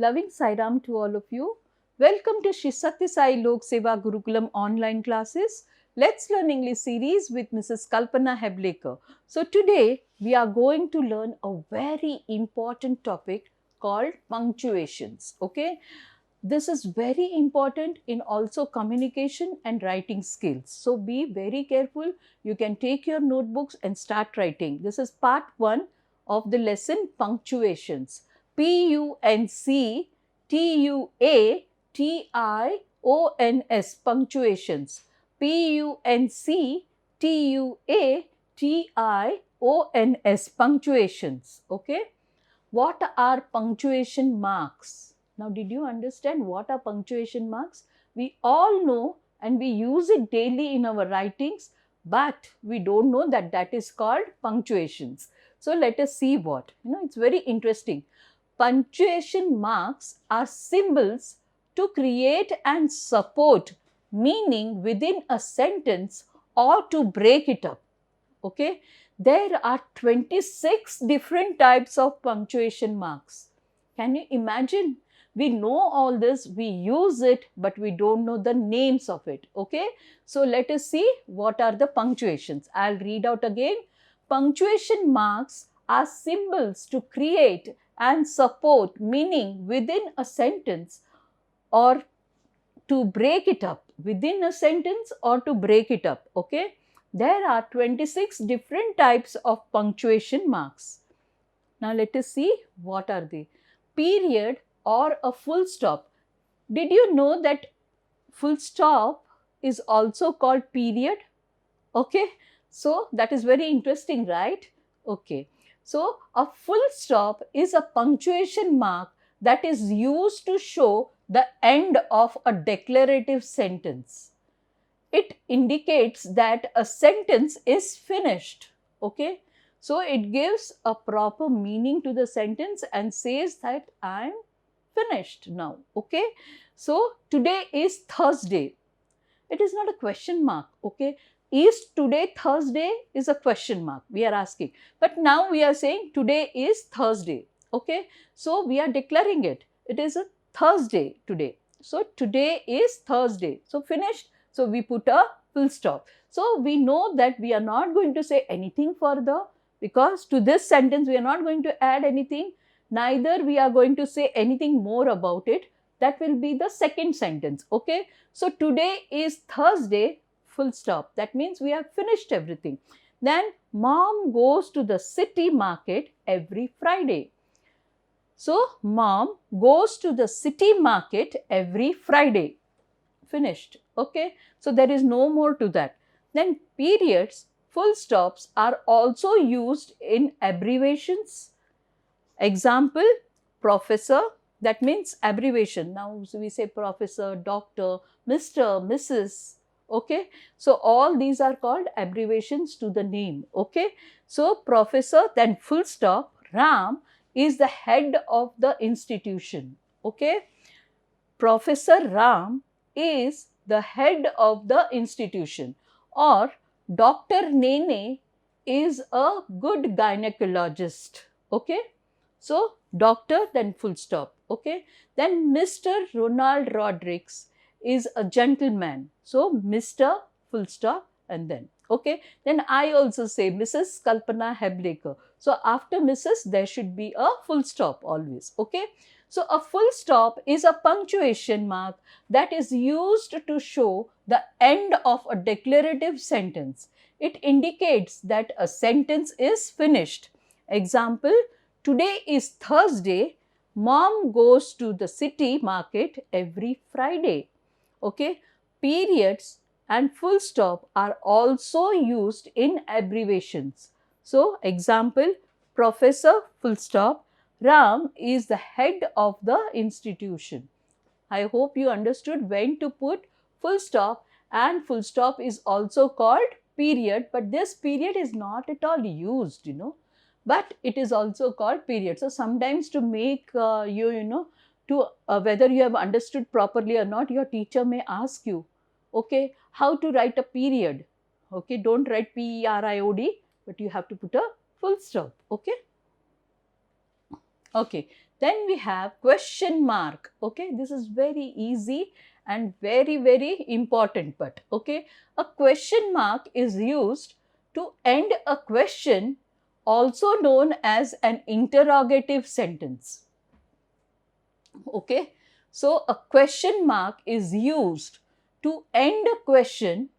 Loving Sai Ram to all of you. Welcome to Shri Satya Sai Lok Seva Gurukulam online classes. Let's Learn English series with Mrs. Kalpana Heblekar. So today we are going to learn a very important topic called punctuations. Okay. This is very important in also communication and writing skills. So be very careful. You can take your notebooks and start writing. This is part 1 of the lesson punctuations. Punctuations, punctuations. Punctuations, punctuations. Okay. What are punctuation marks? Now, did you understand what are punctuation marks? We all know and we use it daily in our writings, but we don't know that that is called punctuations. So, let us see what. It's very interesting. Punctuation marks are symbols to create and support meaning within a sentence or to break it up. Okay. There are 26 different types of punctuation marks. Can you imagine? We know all this, we use it, but we don't know the names of it. Okay. So, let us see what are the punctuations. I'll read out again. Punctuation marks are symbols to create and support meaning within a sentence or to break it up. Within a sentence or to break it up. Okay. There are 26 different types of punctuation marks. Now, let us see what are they. Period or a full stop. Did you know that full stop is also called period? Okay. So, that is very interesting, right? Okay. So, a full stop is a punctuation mark that is used to show the end of a declarative sentence. It indicates that a sentence is finished. Okay. So, it gives a proper meaning to the sentence and says that I am finished now. Okay. So, today is Thursday. It is not a question mark. Okay. Is today Thursday is a question mark we are asking. But now we are saying today is Thursday. Okay. So, we are declaring it. It is a Thursday today. So, today is Thursday. So, finished. So, we put a full stop. So, we know that we are not going to say anything further because to this sentence we are not going to add anything. Neither we are going to say anything more about it. That will be the second sentence. Okay. So, today is Thursday, full stop. That means we have finished everything. Then, mom goes to the city market every Friday. So, mom goes to the city market every Friday. Finished. Okay. So, there is no more to that. Then periods, full stops are also used in abbreviations. Example, professor, that means abbreviation. Now, we say professor, doctor, Mr., Mrs. Okay. So, all these are called abbreviations to the name. Okay. So, professor, then full stop, Ram is the head of the institution. Okay. Professor Ram is the head of the institution, or Dr. Nene is a good gynecologist. Okay. So, doctor, then full stop. Okay. Then Mr. Ronald Rodriguez is a gentleman. So, Mr. full stop and then. Okay. Then I also say Mrs. Kalpana Heblekar. So, after Mrs. there should be a full stop always. Okay. So, a full stop is a punctuation mark that is used to show the end of a declarative sentence. It indicates that a sentence is finished. Example, today is Thursday, mom goes to the city market every Friday. Okay. Periods and full stop are also used in abbreviations. So, example, professor, full stop, Ram is the head of the institution. I hope you understood when to put full stop, and full stop is also called period, but this period is not at all used, but it is also called period. So, sometimes to make whether you have understood properly or not, your teacher may ask you, okay, how to write a period. Okay, don't write period, but you have to put a full stop. Okay. Okay. Then we have question mark. Okay, this is very easy and very, very important but. Okay, a question mark is used to end a question, also known as an interrogative sentence. Okay, so a question mark is used to end a question,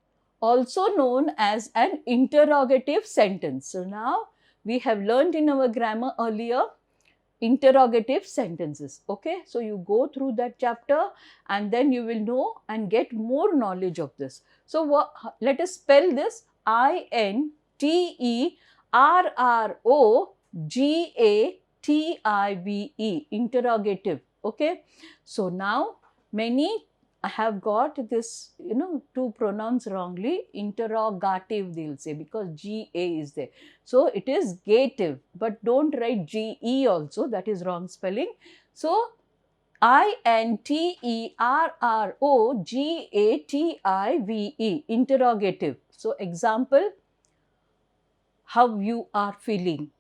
also known as an interrogative sentence. So now we have learned in our grammar earlier interrogative sentences. Okay, so you go through that chapter and then you will know and get more knowledge of this. So let us spell this: interrogative, interrogative. Okay, so now many have got this, to pronounce wrongly, interrogative they'll say, because GA is there. So it is gative, but don't write GE also, that is wrong spelling. So interrogative, interrogative. So example, how you are feeling.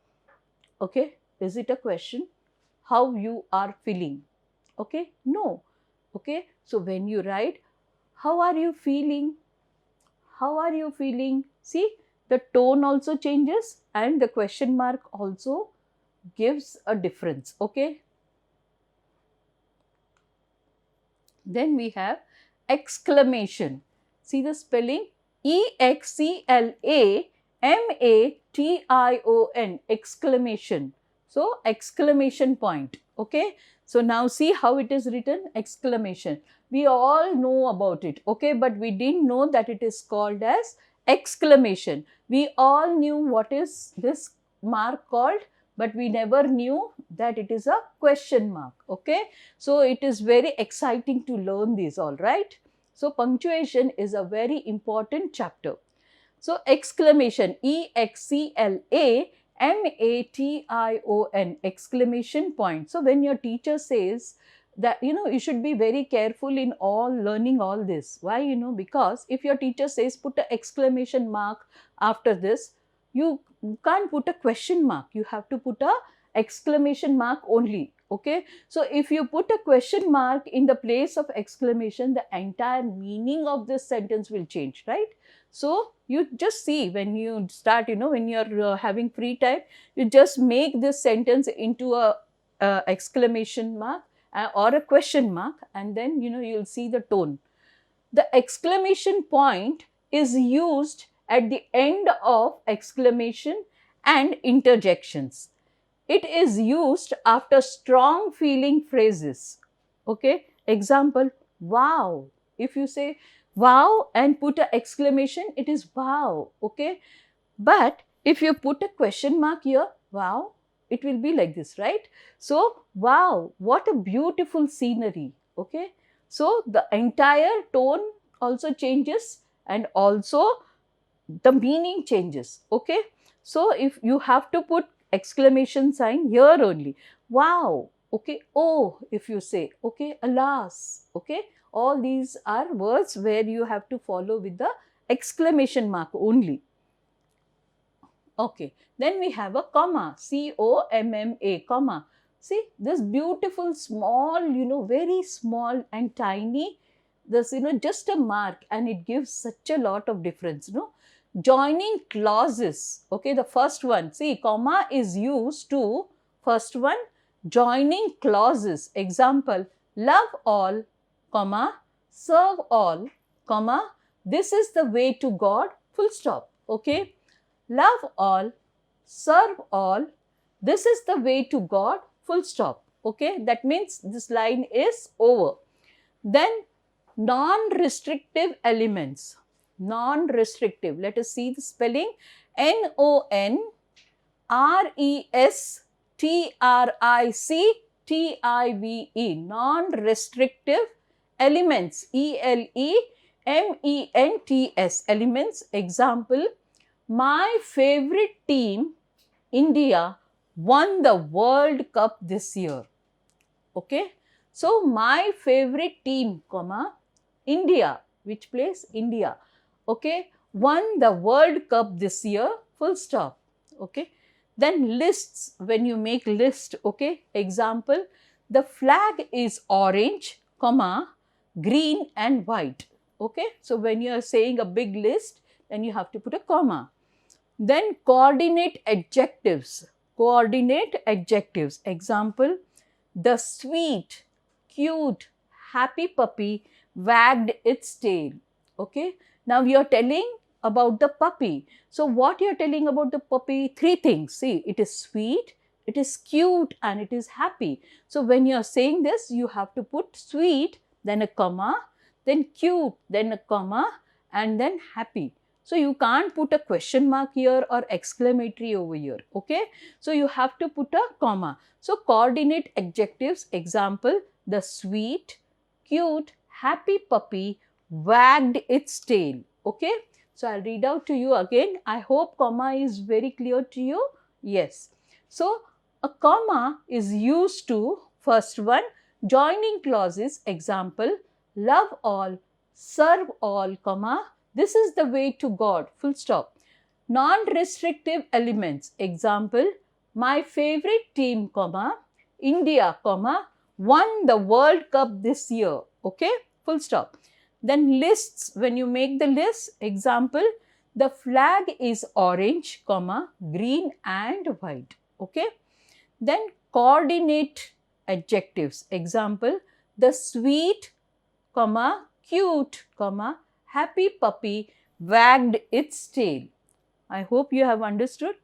Okay, is it a question? How you are feeling? Okay, no. Okay, so when you write, how are you feeling? How are you feeling? See, the tone also changes and the question mark also gives a difference. Okay. Then we have exclamation. See the spelling: EXCLAMATION, exclamation. So exclamation point. Okay. So now see how it is written, exclamation. We all know about it, okay, but we didn't know that it is called as exclamation. We all knew what is this mark called, but we never knew that it is a question mark. Okay, so it is very exciting to learn these, all right. So punctuation is a very important chapter. So exclamation, EXCLAMATION, exclamation point. So when your teacher says that, you should be very careful in learning all this. Why? Because if your teacher says put an exclamation mark after this, you can't put a question mark. You have to put a exclamation mark only. Okay, so if you put a question mark in the place of exclamation, the entire meaning of this sentence will change, right? So you just see, when you start, when you're having free time, you just make this sentence into a exclamation mark or a question mark, and then you'll see the tone. The exclamation point is used at the end of exclamation and interjections. It is used after strong feeling phrases. Okay, example, wow. If you say wow and put an exclamation, it is wow. Okay, but if you put a question mark here, wow, it will be like this, right? So wow, what a beautiful scenery. Okay, so the entire tone also changes and also the meaning changes. Okay, so if you have to put exclamation sign here only, wow. Okay, oh, if you say, okay, alas. Okay, all these are words where you have to follow with the exclamation mark only. Okay, then we have a comma, COMMA, comma. See this beautiful small, very small and tiny, this, just a mark, and it gives such a lot of difference. Joining clauses. Okay, the first one, see, comma is used to, first one, joining clauses. Example, love all, comma, serve all, comma, this is the way to God, full stop. Okay, love all, serve all, this is the way to God, full stop. Okay, that means this line is over. Then non-restrictive elements. Non-restrictive, let us see the spelling: NONRESTRICTIVE, non-restrictive elements, ELEMENTS, elements. Example, my favorite team, India, won the World Cup this year. Okay, so my favorite team, comma, India, which place? India. Okay, won the World Cup this year, full stop. Okay, Then lists, when you make list, okay, example, the flag is orange, comma, green and white, okay. So when you are saying a big list, then you have to put a comma. Then coordinate adjectives, example, the sweet, cute, happy puppy wagged its tail, okay. Now you are telling about the puppy. So what you are telling about the puppy? Three things. See, it is sweet, it is cute and it is happy. So when you are saying this, you have to put sweet, then a comma, then cute, then a comma and then happy. So you can't put a question mark here or exclamatory over here, okay. So you have to put a comma. So coordinate adjectives, example, the sweet, cute, happy puppy wagged its tail, okay. So I'll read out to you again. I hope comma is very clear to you. Yes. So a comma is used to, first one, joining clauses, example, love all, serve all, comma, this is the way to God, full stop. Non-restrictive elements, example, my favorite team, comma, India, comma, won the World Cup this year, okay, full stop. Then lists, when you make the list, example, the flag is orange, comma, green and white, okay. Then coordinate adjectives, example, the sweet, comma, cute, comma, happy puppy wagged its tail. I hope you have understood.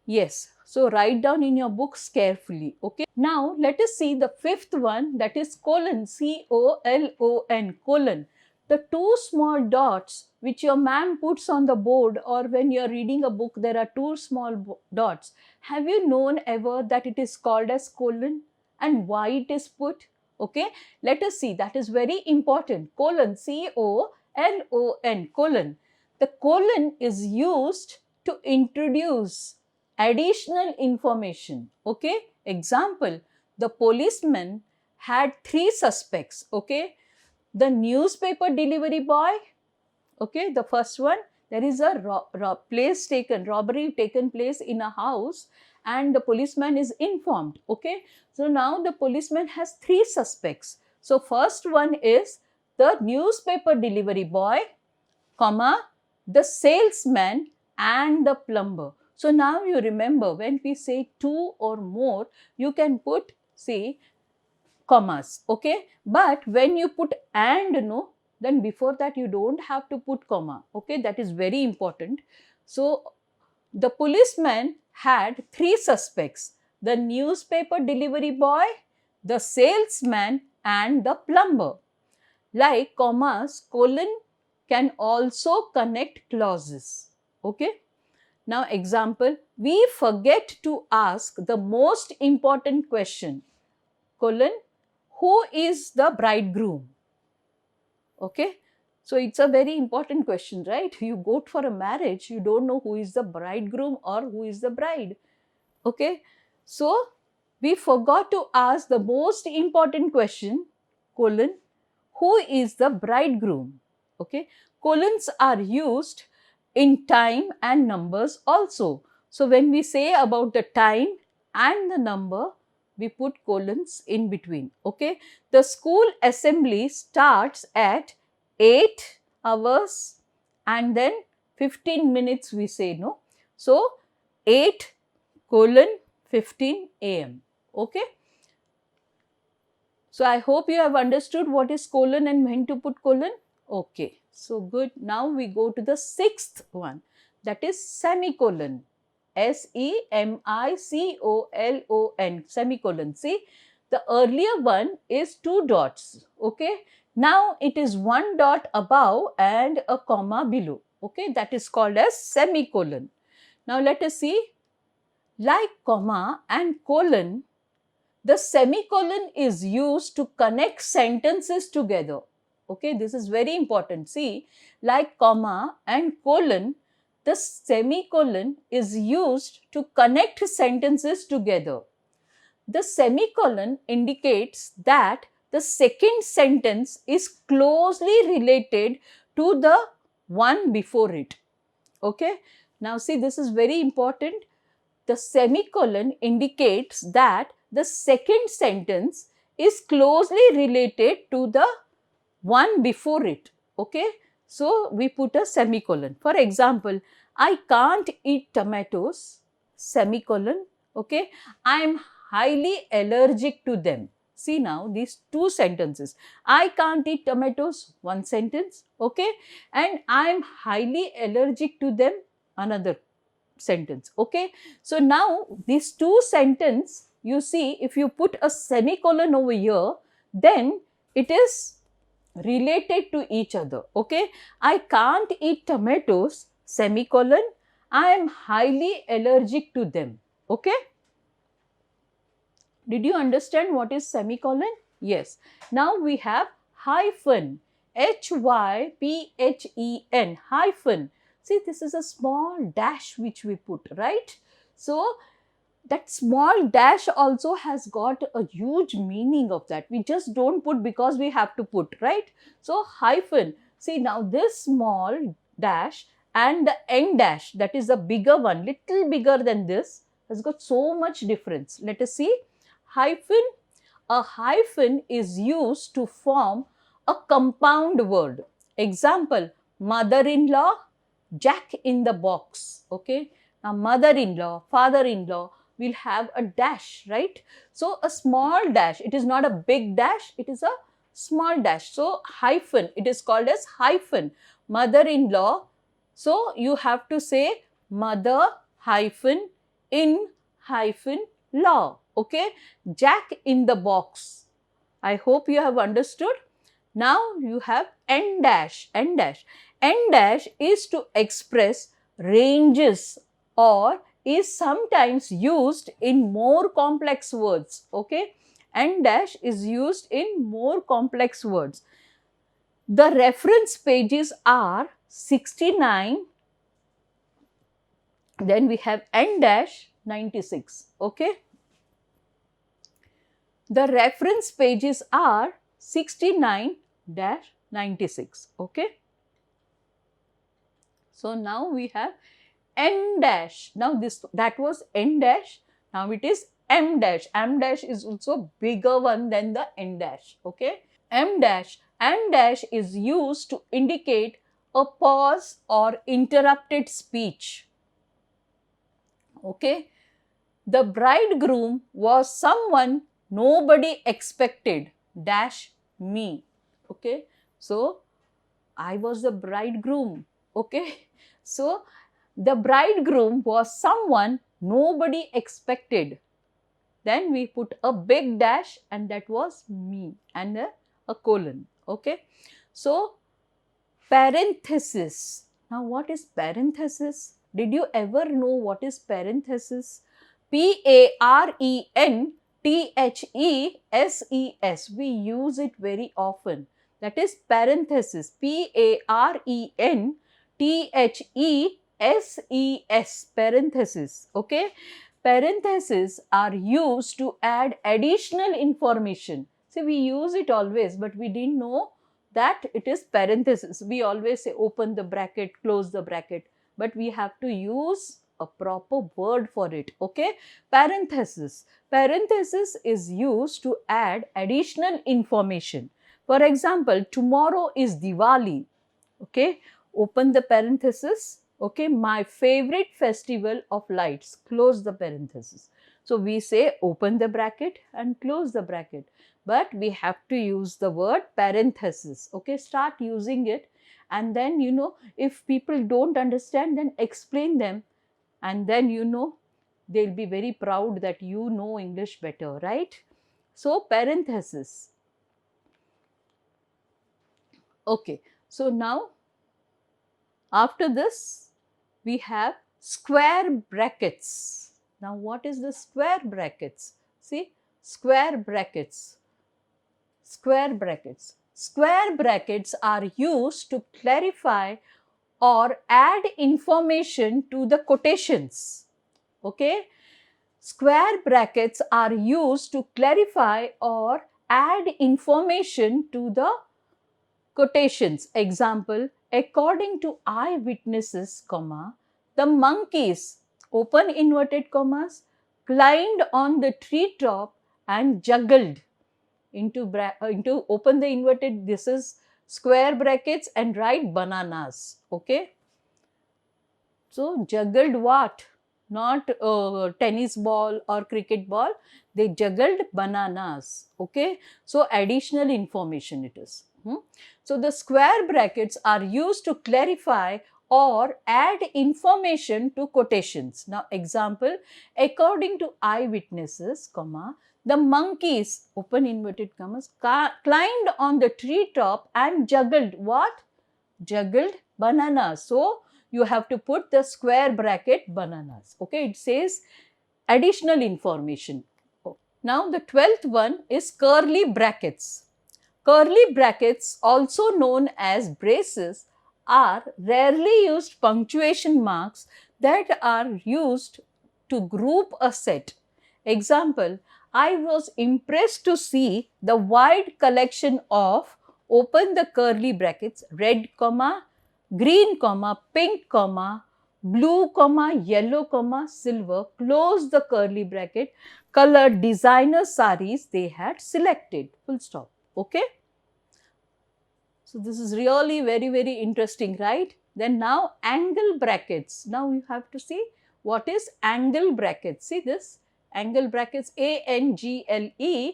Yes. So write down in your books carefully. Okay. Now let us see the fifth one, that is colon, C-O-L-O-N, colon. The two small dots which your ma'am puts on the board, or when you are reading a book, there are two small dots. Have you known ever that it is called as colon and why it is put? Okay. Let us see. That is very important. Colon, C-O-L-O-N, colon. The colon is used to introduce additional information, okay. Example, the policeman had three suspects, okay. The newspaper delivery boy, okay, the first one, there is a robbery taken place in a house and the policeman is informed, okay. So now the policeman has three suspects. So first one is the newspaper delivery boy, comma, the salesman and the plumber. So now you remember, when we say two or more, you can put, say, commas, okay. But when you put and, no, then before that you don't have to put comma, okay. That is very important. So the policeman had three suspects, the newspaper delivery boy, the salesman and the plumber. Like commas, colon can also connect clauses, okay. Now example, we forget to ask the most important question, colon, who is the bridegroom? Okay. So it's a very important question, right? You go for a marriage, you don't know who is the bridegroom or who is the bride. Okay. So we forgot to ask the most important question, colon, who is the bridegroom? Okay. Colons are used in time and numbers also. So when we say about the time and the number, we put colons in between, okay. The school assembly starts at 8 hours and then 15 minutes we say, no. So 8 colon 15 AM, okay. So I hope you have understood what is colon and when to put colon. Okay, so good. Now we go to the sixth one, that is semicolon. S-E-M-I-C-O-L-O-N, semicolon. See, the earlier one is two dots, okay. Now it is one dot above and a comma below, okay. That is called as semicolon. Now let us see, like comma and colon, the semicolon is used to connect sentences together. Okay, this is very important. See, like comma and colon, the semicolon is used to connect sentences together. The semicolon indicates that the second sentence is closely related to the one before it. Okay. Now see, this is very important. The semicolon indicates that the second sentence is closely related to the one before it. Okay, so we put a semicolon. For example, I can't eat tomatoes, semicolon. Okay, I am highly allergic to them. See now, these two sentences. I can't eat tomatoes, one sentence. Okay, and I am highly allergic to them, another sentence. Okay, so now these two sentences, you see, if you put a semicolon over here, then it is related to each other. Okay, I can't eat tomatoes, semicolon, I am highly allergic to them. Okay, did you understand what is semicolon? Yes. Now we have hyphen, HYPHEN, hyphen. See, this is a small dash which we put, right? So that small dash also has got a huge meaning of that. We just don't put because we have to put, right? So hyphen. See now, this small dash and the end dash, that is a bigger one, little bigger than this, has got so much difference. Let us see. Hyphen. A hyphen is used to form a compound word. Example, mother-in-law, Jack in the box. Okay. Now mother-in-law, father-in-law will have a dash, right? So a small dash, it is not a big dash, it is a small dash. So hyphen, it is called as hyphen. Mother-in-law, so you have to say mother hyphen in hyphen law. Okay, Jack in the box. I hope you have understood. Now you have end dash, end dash. End dash is to express ranges or is sometimes used in more complex words. Okay, end dash is used in more complex words. The reference pages are 69. Then we have end dash 96. Okay, the reference pages are 69-96. Okay, so now we have end dash. Now that was end dash. Now it is M dash. M dash is also bigger one than the end dash. Okay, M dash. M dash is used to indicate a pause or interrupted speech. Okay, the bridegroom was someone nobody expected dash me. Okay, so I was the bridegroom. Okay, so the bridegroom was someone nobody expected. Then we put a big dash and that was me and a colon. Okay, so parenthesis. Now what is parenthesis? Did you ever know what is parenthesis? Parentheses. We use it very often. That is parenthesis. Parentheses. Parenthesis. Okay. Parentheses are used to add additional information. See, we use it always, but we didn't know that it is parenthesis. We always say open the bracket, close the bracket, but we have to use a proper word for it. Okay, parenthesis. Parenthesis is used to add additional information. For example, tomorrow is Diwali. Okay, open the parenthesis. Okay, my favorite festival of lights, close the parenthesis. So we say open the bracket and close the bracket, but we have to use the word parenthesis. Okay, start using it, and then if people don't understand, then explain them, and then they'll be very proud that you know English better, right? So parenthesis. Okay, so now after this we have square brackets. Now what is the square brackets? See, square brackets. Square brackets. Square brackets are used to clarify or add information to the quotations. Okay, square brackets are used to clarify or add information to the quotations. Example, according to eyewitnesses, comma, The monkeys, open inverted commas, climbed on the tree top and juggled into open the inverted, this is square brackets, and write bananas. Okay. So juggled what? Not tennis ball or cricket ball. They juggled bananas. Okay. So additional information it is. So the square brackets are used to clarify or add information to quotations. Now example, according to eyewitnesses, comma, the monkeys, open inverted commas, climbed on the tree top and juggled what? Juggled bananas. So you have to put the square bracket bananas. Okay, it says additional information. Now the 12th one is curly brackets. Curly brackets, also known as braces, are rarely used punctuation marks that are used to group a set. Example, I was impressed to see the wide collection of, open the curly brackets, red comma, green comma, pink comma, blue comma, yellow comma, silver, close the curly bracket, colored designer saris they had selected, full stop. Okay. So this is really very interesting, right? Then now angle brackets. Now you have to see what is angle brackets. See this angle brackets, ANGLE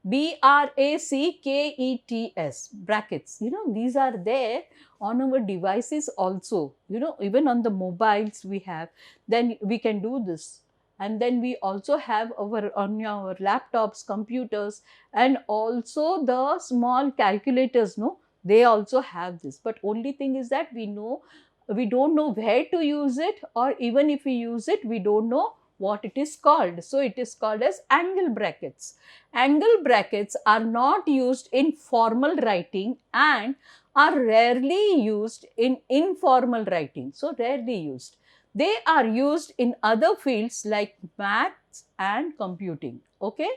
BRACKETS brackets. You know, these are there on our devices also. You know, even on the mobiles we have. Then we can do this. And then we also have on our laptops, computers, and also the small calculators, no? They also have this, but only thing is that we don't know where to use it, or even if we use it, we don't know what it is called. So it is called as angle brackets. Angle brackets are not used in formal writing and are rarely used in informal writing. So rarely used. They are used in other fields like maths and computing. Okay.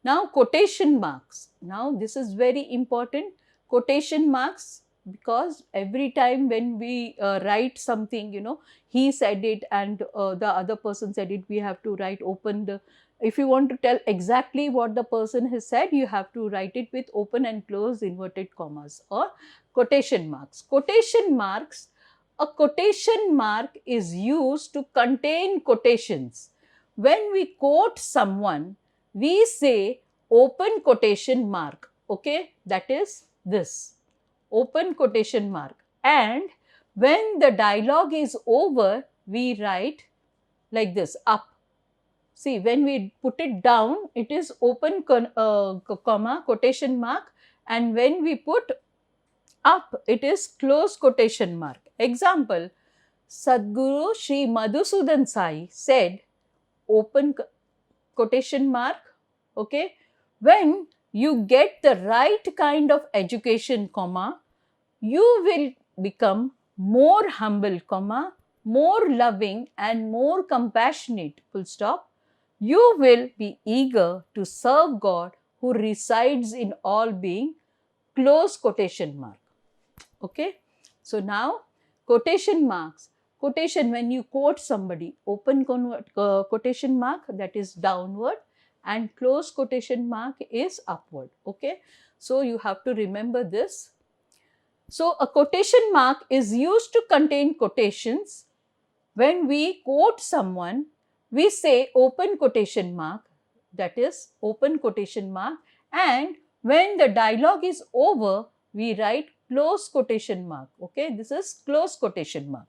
Now quotation marks. Now this is very important. Quotation marks, because every time when we write something, you know, he said it and the other person said it, we have to write open the, if you want to tell exactly what the person has said, you have to write it with open and close inverted commas or quotation marks. Quotation marks, a quotation mark is used to contain quotations. When we quote someone, we say open quotation mark. Okay, that is this open quotation mark. And when the dialogue is over, we write like this, up. See, when we put it down, it is open comma quotation mark, and when we put up, it is close quotation mark. Example, Sadguru Sri Madhusudan Sai said, open quotation mark. Okay, when you get the right kind of education, comma, you will become more humble, comma, more loving and more compassionate, full stop. You will be eager to serve God who resides in all being, close quotation mark. Okay. So now quotation marks. Quotation, when you quote somebody, open quotation mark, that is downward, and close quotation mark is upward. Okay. So you have to remember this. So a quotation mark is used to contain quotations. When we quote someone, we say open quotation mark, that is open quotation mark, and when the dialogue is over, we write close quotation mark. Okay, this is close quotation mark.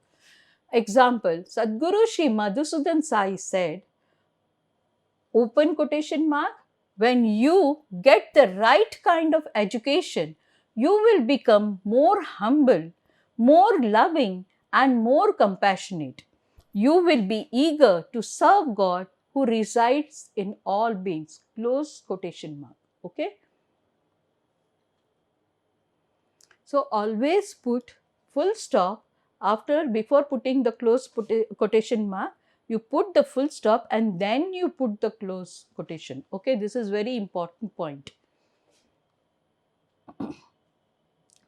Example, Sadguru Sri Madhusudan Sai said, open quotation mark, when you get the right kind of education, you will become more humble, more loving and more compassionate. You will be eager to serve God who resides in all beings, close quotation mark. Okay. So always put full stop before putting the close quotation mark. You put the full stop and then you put the close quotation. Okay, this is very important point.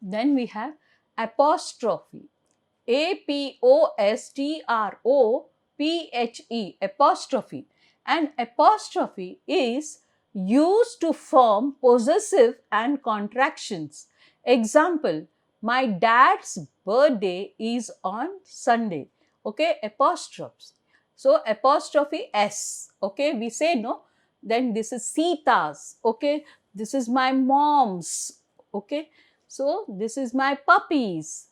Then we have apostrophe. APOSTROPHE, apostrophe. And apostrophe is used to form possessive and contractions. Example, my dad's birthday is on Sunday. Okay, apostrophes. So apostrophe S. Okay, we say no. Then this is Sita's. Okay, this is my mom's. Okay, so this is my puppy's.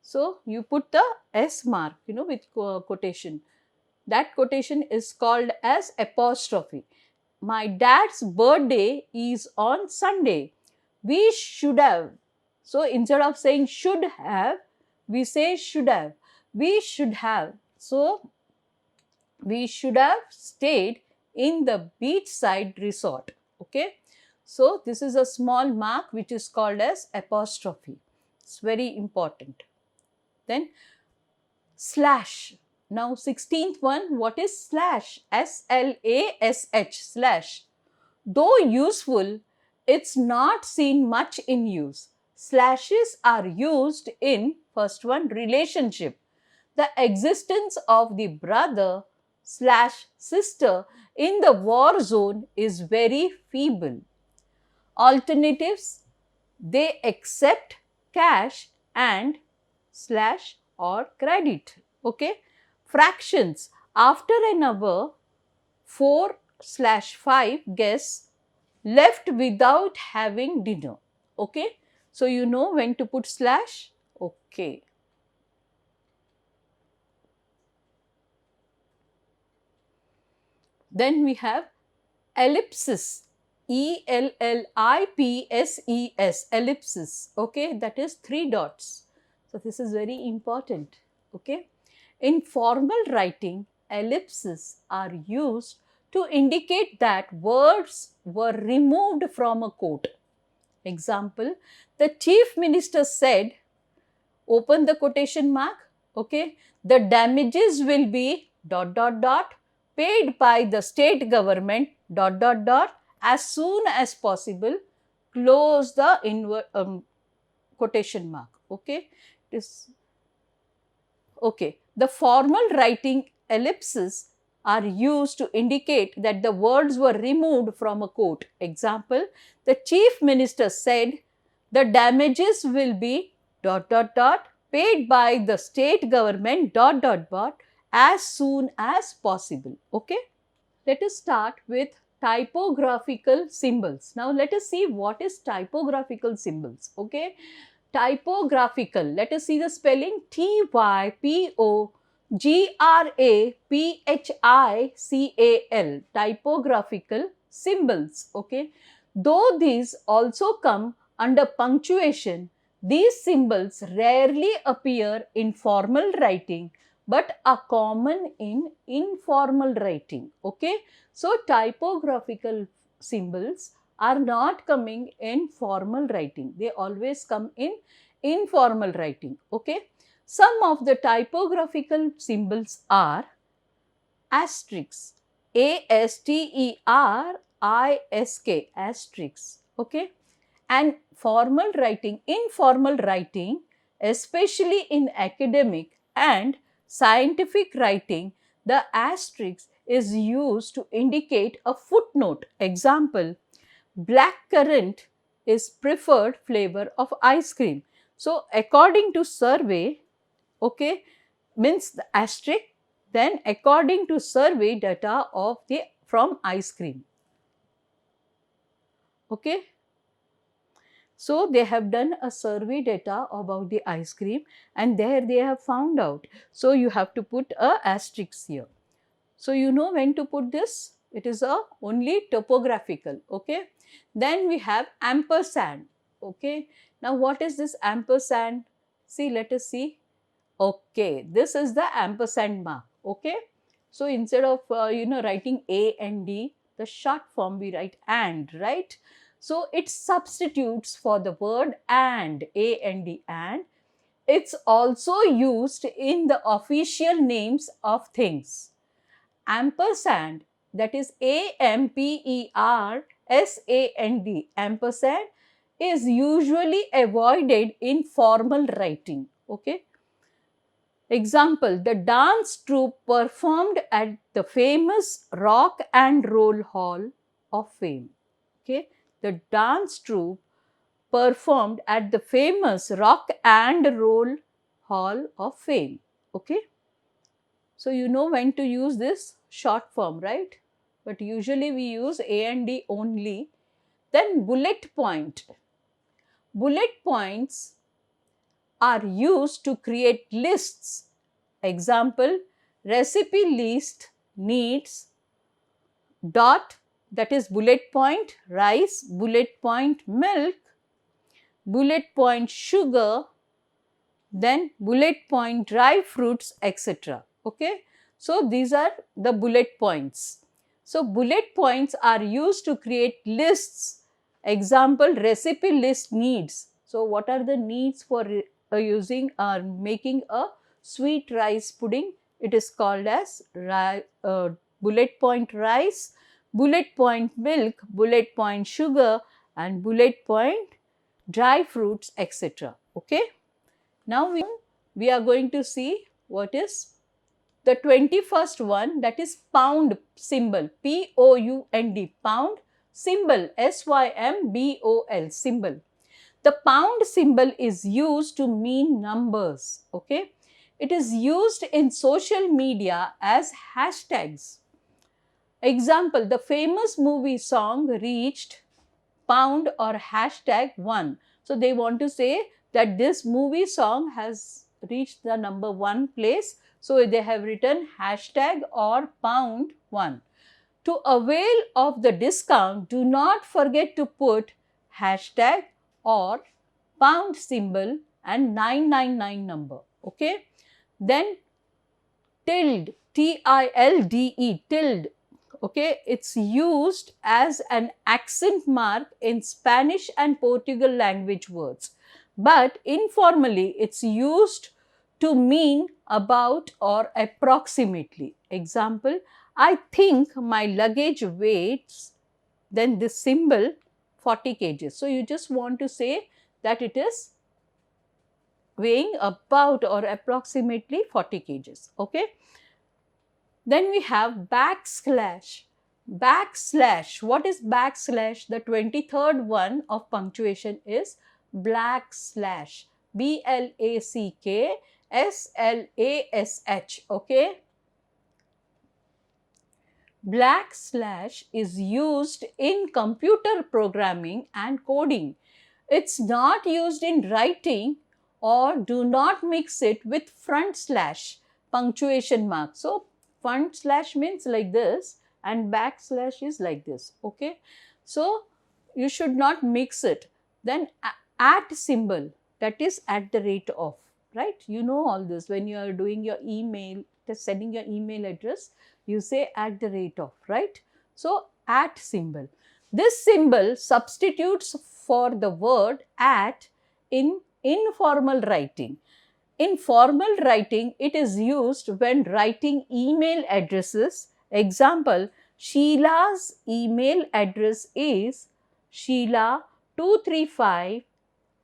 So you put the S mark, with quotation. That quotation is called as apostrophe. My dad's birthday is on Sunday. We should have. So instead of saying should have, we say should have. We should have. So we should have stayed in the beachside resort. Okay. So this is a small mark which is called as apostrophe. It's very important. Then slash. Now 16th one, what is slash? SLASH, slash. Though useful, it's not seen much in use. Slashes are used in, first one, relationship. The existence of the brother / sister in the war zone is very feeble. Alternatives, they accept cash and / or credit. Okay. Fractions, after an hour, 4/5 guests left without having dinner. Okay. So you know when to put slash. Okay. Then we have ellipsis. ELLIPSES, ellipsis. Okay, that is 3 dots. So this is very important. Okay. In formal writing, ellipses are used to indicate that words were removed from a quote. Example, the chief minister said, open the quotation mark, okay, the damages will be ... paid by the state government ... as soon as possible, close the quotation mark. Okay. Okay. The formal writing ellipses are used to indicate that the words were removed from a quote. Example, the chief minister said, the damages will be ... paid by the state government ... as soon as possible. Okay. Let us start with typographical symbols. Now let us see what is typographical symbols. Okay. Typographical, let us see the spelling. TYPOGRAPHICAL, typographical symbols. Okay. Though these also come under punctuation, these symbols rarely appear in formal writing but are common in informal writing. Okay. So typographical symbols are not coming in formal writing. They always come in informal writing. Okay. Some of the typographical symbols are asterisks. ASTERISK, asterisks. Okay. And formal writing, informal writing, especially in academic and scientific writing, the asterisk is used to indicate a footnote. Example, blackcurrant is preferred flavor of ice cream. So according to survey, okay, means the asterisk, then according to survey data of from ice cream. Okay. So they have done a survey data about the ice cream and there they have found out. So you have to put a asterisk here. So you know when to put this. It is only topographical. Okay. Then we have ampersand. Okay. Now what is this ampersand? See, let us see. Okay. This is the ampersand mark. Okay. So instead of writing A and D, the short form we write and, right? So it substitutes for the word and, A and D, and. It's also used in the official names of things. Ampersand, that is AMPERSAND, ampersand, is usually avoided in formal writing. Okay. Example, the dance troupe performed at the famous Rock and Roll Hall of Fame. Okay, the dance troupe performed at the famous Rock and Roll Hall of Fame. Okay, so you know when to use this short form, right? But usually we use A and D only. Then bullet point. Bullet points are used to create lists. Example, recipe list needs dot, that is bullet point rice, bullet point milk, bullet point sugar, then bullet point dry fruits, etc. Okay. So these are the bullet points. So bullet points are used to create lists. Example, recipe list needs. So what are the needs for making a sweet rice pudding? It is called as bullet point rice, bullet point milk, bullet point sugar, and bullet point dry fruits, etc. Okay. Now we are going to see what is the 21st one, that is pound symbol, P-O-U-N-D, pound symbol, S-Y-M-B-O-L, symbol. The pound symbol is used to mean numbers. Okay. It is used in social media as hashtags. Example, the famous movie song reached pound or hashtag 1. So they want to say that this movie song has reached the number 1 place. So they have written hashtag or pound 1. To avail of the discount, do not forget to put hashtag or pound symbol and 999 number. Okay. Then tilde, T-I-L-D-E, tilde. Okay, it's used as an accent mark in Spanish and Portugal language words, but informally it's used to mean about or approximately. Example, I think my luggage weighs, then this symbol, 40 kgs. So you just want to say that it is weighing about or approximately 40 kgs. Okay. Then we have backslash. Backslash. What is backslash? The 23rd one of punctuation is blackslash. B-L-A-C-K-S-L-A-S-H. Okay. Blackslash is used in computer programming and coding. It's not used in writing, or do not mix it with front slash, punctuation mark. So front slash means like this and backslash is like this. Okay. So you should not mix it. Then at symbol, that is at the rate of, right? You know all this when you are doing your email, sending your email address, you say at the rate of, right? So at symbol. This symbol substitutes for the word at in informal writing. In formal writing, it is used when writing email addresses. Example, Sheila's email address is Sheila235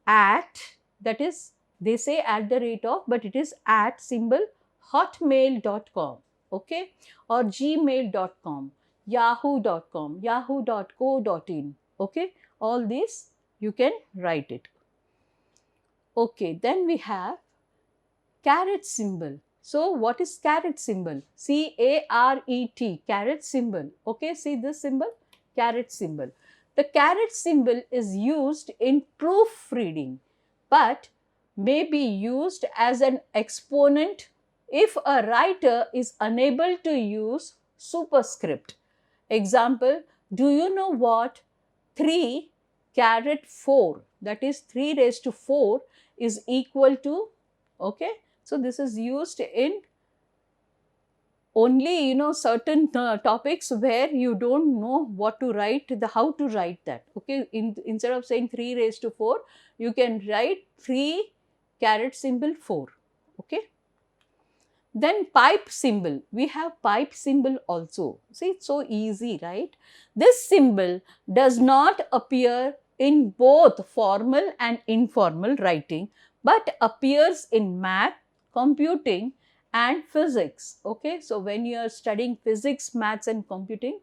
at, that is, they say at the rate of, but it is at symbol, hotmail.com, okay, or gmail.com, yahoo.com, yahoo.co.in, okay. All these you can write it. Okay, then we have caret symbol. So what is caret symbol? C-A-R-E-T, caret symbol. Okay, see this symbol? Caret symbol. The caret symbol is used in proofreading, but may be used as an exponent if a writer is unable to use superscript. Example, do you know what 3 caret 4, that is 3 raised to 4 is equal to? Okay. So this is used in only, certain topics where you don't know what to write, how to write that. Okay. Instead of saying 3 raised to 4, you can write 3 caret symbol 4. Okay. Then pipe symbol. We have pipe symbol also. See, it's so easy, right? This symbol does not appear in both formal and informal writing, but appears in math, computing and physics. Okay, so when you are studying physics, maths and computing,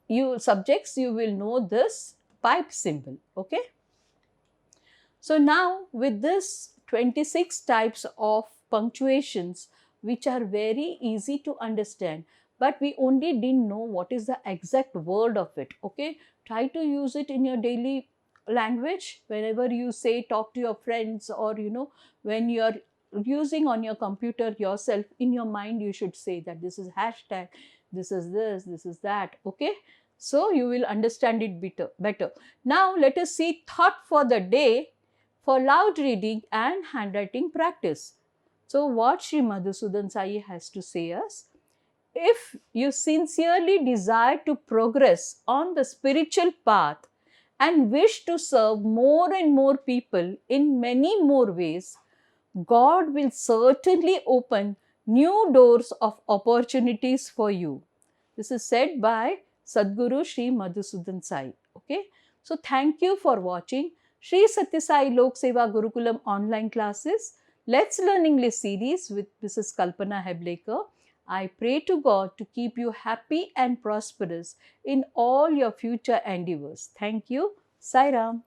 you will know this pipe symbol. Okay. So now with this 26 types of punctuations, which are very easy to understand, but we only didn't know what is the exact word of it. Okay, try to use it in your daily language whenever you say talk to your friends, or when you are using on your computer yourself, in your mind you should say that this is hashtag, this is this is that. Okay, so you will understand it better. Now let us see thought for the day for loud reading and handwriting practice. So what Sri Madhusudan Sai has to say us: if you sincerely desire to progress on the spiritual path and wish to serve more and more people in many more ways, God will certainly open new doors of opportunities for you. This is said by Sadguru Sri Madhusudan Sai. Okay. So thank you for watching Sri Satya Sai Lok Seva Gurukulam online classes. Let's Learn English series with Mrs. Kalpana Heblekar. I pray to God to keep you happy and prosperous in all your future endeavors. Thank you. Sai Ram.